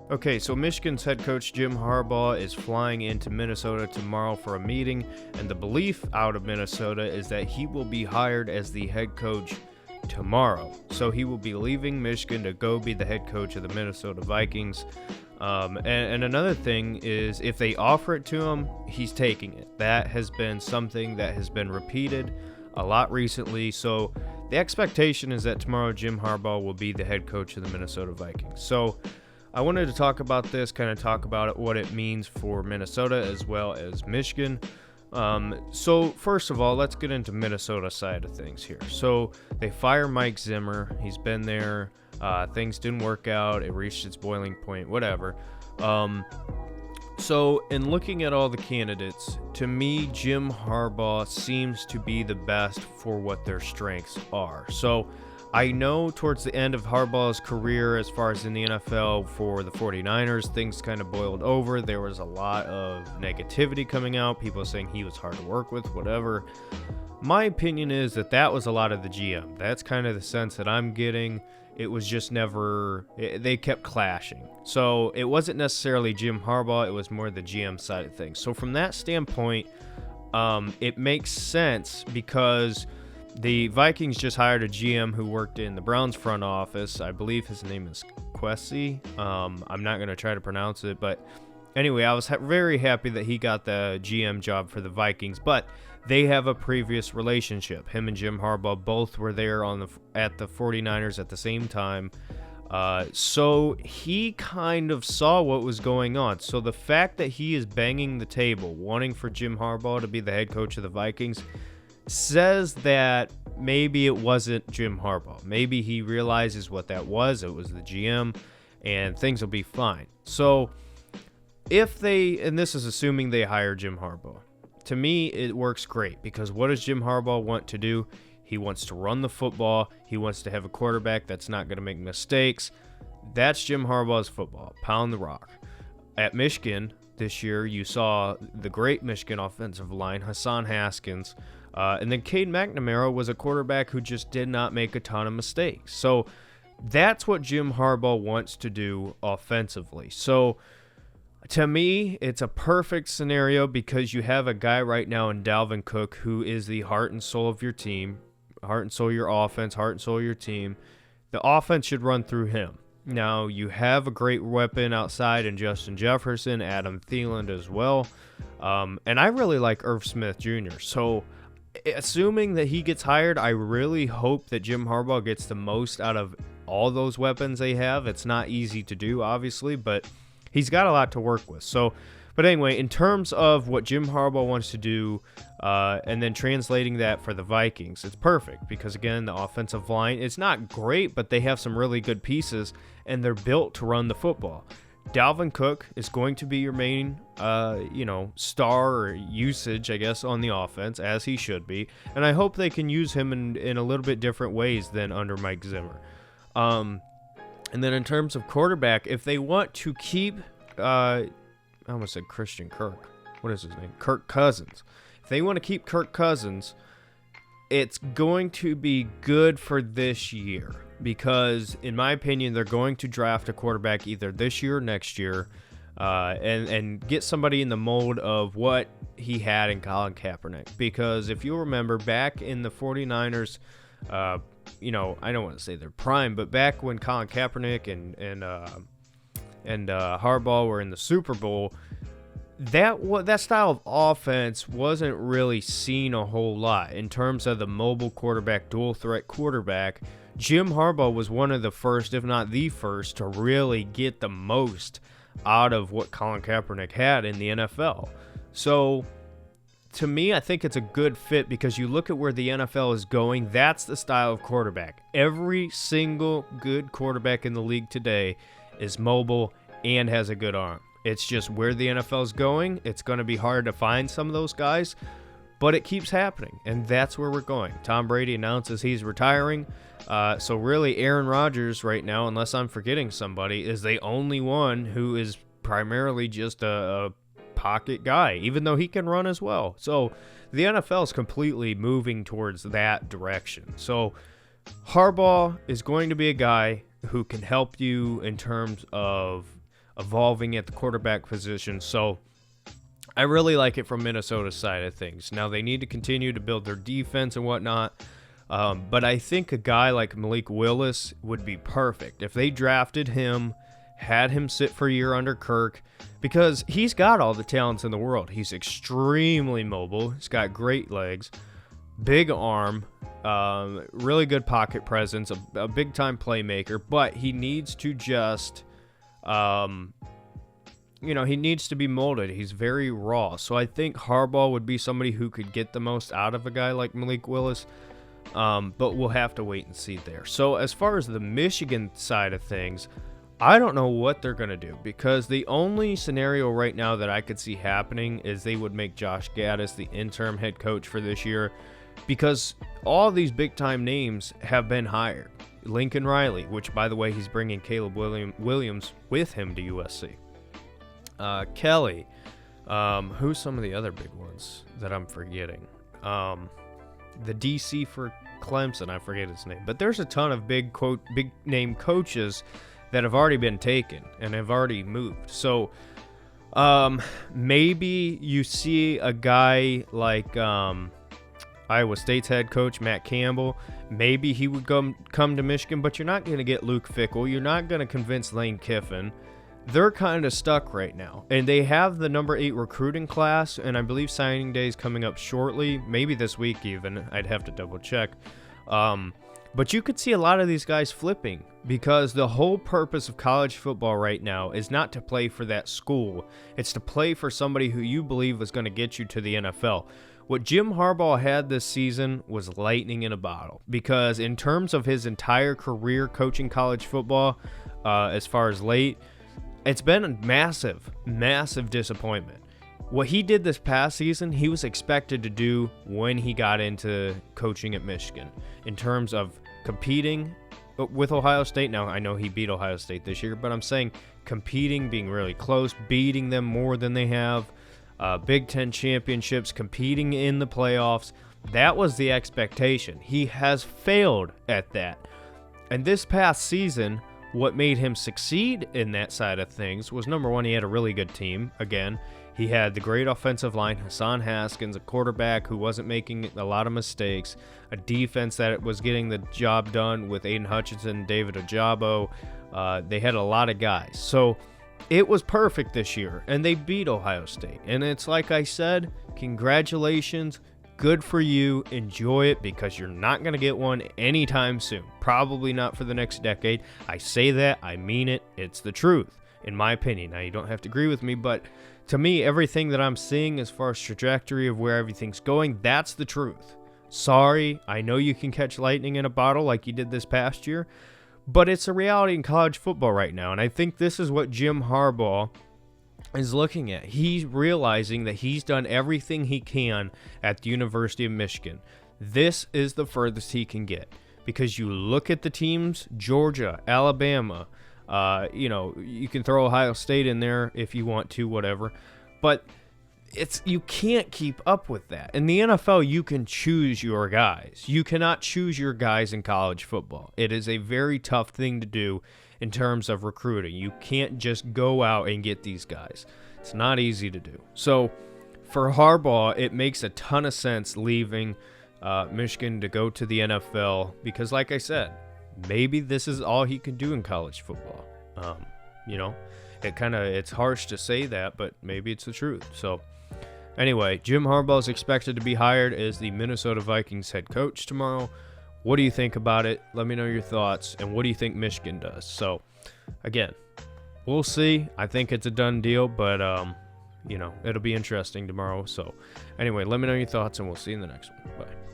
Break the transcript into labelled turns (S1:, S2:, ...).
S1: Okay, so Michigan's head coach Jim Harbaugh is flying into Minnesota tomorrow for a meeting, and the belief out of Minnesota is that he will be hired as the head coach tomorrow. So he will be leaving Michigan to go be the head coach of the Minnesota Vikings. And another thing is, if they offer it to him, he's taking it. That has been something that has been repeated a lot recently. So the expectation is that tomorrow Jim Harbaugh will be the head coach of the Minnesota Vikings. So I wanted to talk about this, kind of talk about it, what it means for Minnesota as well as Michigan. So first of all, let's get into Minnesota side of things here. So they fire Mike Zimmer. He's been there. Things didn't work out. It reached its boiling point, whatever. So in looking at all the candidates, to me, Jim Harbaugh seems to be the best for what their strengths are. So I know towards the end of Harbaugh's career, as far as in the NFL for the 49ers, things kind of boiled over. There was a lot of negativity coming out, people saying he was hard to work with, whatever. My opinion is that was a lot of the GM. That's kind of the sense that I'm getting. It was just never, they kept clashing. So it wasn't necessarily Jim Harbaugh, it was more the GM side of things. So from that standpoint, it makes sense because the Vikings just hired a GM who worked in the Browns front office. I believe his name is Kwesi. I'm not going to try to pronounce it, but anyway, I was very happy that he got the GM job for the Vikings, but they have a previous relationship. Him and Jim Harbaugh both were there at the 49ers at the same time. So he kind of saw what was going on. So the fact that he is banging the table, wanting for Jim Harbaugh to be the head coach of the Vikings, says that maybe it wasn't Jim Harbaugh. Maybe he realizes what that was. It was the GM, and things will be fine. So if they, and this is assuming they hire Jim Harbaugh, to me, it works great because what does Jim Harbaugh want to do? He wants to run the football. He wants to have a quarterback that's not going to make mistakes. That's Jim Harbaugh's football. Pound the rock. At Michigan this year, you saw the great Michigan offensive line, Hassan Haskins, and then Cade McNamara was a quarterback who just did not make a ton of mistakes. So that's what Jim Harbaugh wants to do offensively. So to me, it's a perfect scenario because you have a guy right now in Dalvin Cook who is the heart and soul of your team, heart and soul of your offense, heart and soul of your team. The offense should run through him. Now, you have a great weapon outside in Justin Jefferson, Adam Thielen as well, and I really like Irv Smith Jr., so assuming that he gets hired, I really hope that Jim Harbaugh gets the most out of all those weapons they have. It's not easy to do, obviously, but he's got a lot to work with. So, but anyway, in terms of what Jim Harbaugh wants to do, and then translating that for the Vikings, it's perfect because, again, the offensive line, it's not great, but they have some really good pieces, and they're built to run the football. Dalvin Cook is going to be your main, star or usage, I guess, on the offense, as he should be. And I hope they can use him in a little bit different ways than under Mike Zimmer. And then in terms of quarterback, if they want to keep, I almost said Christian Kirk. What is his name? Kirk Cousins. If they want to keep Kirk Cousins, it's going to be good for this year. Because, in my opinion, they're going to draft a quarterback either this year or next year and get somebody in the mold of what he had in Colin Kaepernick. Because if you remember, back in the 49ers, I don't want to say their prime, but back when Colin Kaepernick and Harbaugh were in the Super Bowl, that style of offense wasn't really seen a whole lot in terms of the mobile quarterback, dual threat quarterback. Jim Harbaugh was one of the first, if not the first, to really get the most out of what Colin Kaepernick had in the NFL. So, to me, I think it's a good fit because you look at where the NFL is going, that's the style of quarterback. Every single good quarterback in the league today is mobile and has a good arm. It's just where the NFL is going. It's going to be hard to find some of those guys, but it keeps happening, and that's where we're going. Tom Brady announces he's retiring. So really, Aaron Rodgers right now, unless I'm forgetting somebody, is the only one who is primarily just a pocket guy, even though he can run as well. So the NFL is completely moving towards that direction. So Harbaugh is going to be a guy who can help you in terms of evolving at the quarterback position. So I really like it from Minnesota's side of things. Now, they need to continue to build their defense and whatnot, but I think a guy like Malik Willis would be perfect. If they drafted him, had him sit for a year under Kirk, because he's got all the talents in the world. He's extremely mobile. He's got great legs, big arm, really good pocket presence, a big-time playmaker, but he needs to just, he needs to be molded. He's very raw. So I think Harbaugh would be somebody who could get the most out of a guy like Malik Willis, but we'll have to wait and see there. So as far as the Michigan side of things, I don't know what they're going to do, because the only scenario right now that I could see happening is they would make Josh Gaddis the interim head coach for this year, because all these big-time names have been hired. Lincoln Riley, which, by the way, he's bringing Caleb Williams with him to USC. Kelly. Who's some of the other big ones that I'm forgetting? The DC for Clemson, I forget his name. But there's a ton of big-name coaches that have already been taken and have already moved. So maybe you see a guy like Iowa State's head coach, Matt Campbell. Maybe he would come to Michigan, but you're not going to get Luke Fickell. You're not going to convince Lane Kiffin. They're kind of stuck right now. And they have the number 8 recruiting class, and I believe signing day is coming up shortly, maybe this week even. I'd have to double check. But you could see a lot of these guys flipping, because the whole purpose of college football right now is not to play for that school. It's to play for somebody who you believe is going to get you to the NFL. What Jim Harbaugh had this season was lightning in a bottle, because in terms of his entire career coaching college football, as far as late, it's been a massive, massive disappointment. What he did this past season, he was expected to do when he got into coaching at Michigan, in terms of competing with Ohio State. Now, I know he beat Ohio State this year, but I'm saying competing, being really close, beating them more than they have, Big Ten championships, competing in the playoffs. That was the expectation. He has failed at that. And this past season, what made him succeed in that side of things was, number one, he had a really good team. Again, he had the great offensive line, Hassan Haskins, a quarterback who wasn't making a lot of mistakes, a defense that was getting the job done with Aiden Hutchinson, David Ojabo. They had a lot of guys. So it was perfect this year, and they beat Ohio State. And it's like I said, congratulations. Good for you. Enjoy it, because you're not going to get one anytime soon. Probably not for the next decade. I say that. I mean it. It's the truth, in my opinion. Now, you don't have to agree with me, but to me, everything that I'm seeing as far as trajectory of where everything's going, that's the truth. Sorry, I know you can catch lightning in a bottle like you did this past year, but it's a reality in college football right now, and I think this is what Jim Harbaugh is looking at. He's realizing that he's done everything he can at the University of Michigan. This is the furthest he can get, because you look at the teams, Georgia, Alabama, you can throw Ohio State in there if you want to, whatever, but you can't keep up with that. In the NFL, you can choose your guys. You cannot choose your guys in college football. It is a very tough thing to do in terms of recruiting. You can't just go out and get these guys. It's not easy to do. So for Harbaugh, it makes a ton of sense leaving Michigan to go to the NFL, because like I said, maybe this is all he can do in college football. It's harsh to say that, but maybe it's the truth. So anyway, Jim Harbaugh is expected to be hired as the Minnesota Vikings head coach tomorrow. What do you think about it? Let me know your thoughts. And what do you think Michigan does? So again, we'll see. I think it's a done deal, but it'll be interesting tomorrow. So anyway, let me know your thoughts, and we'll see you in the next one. Bye.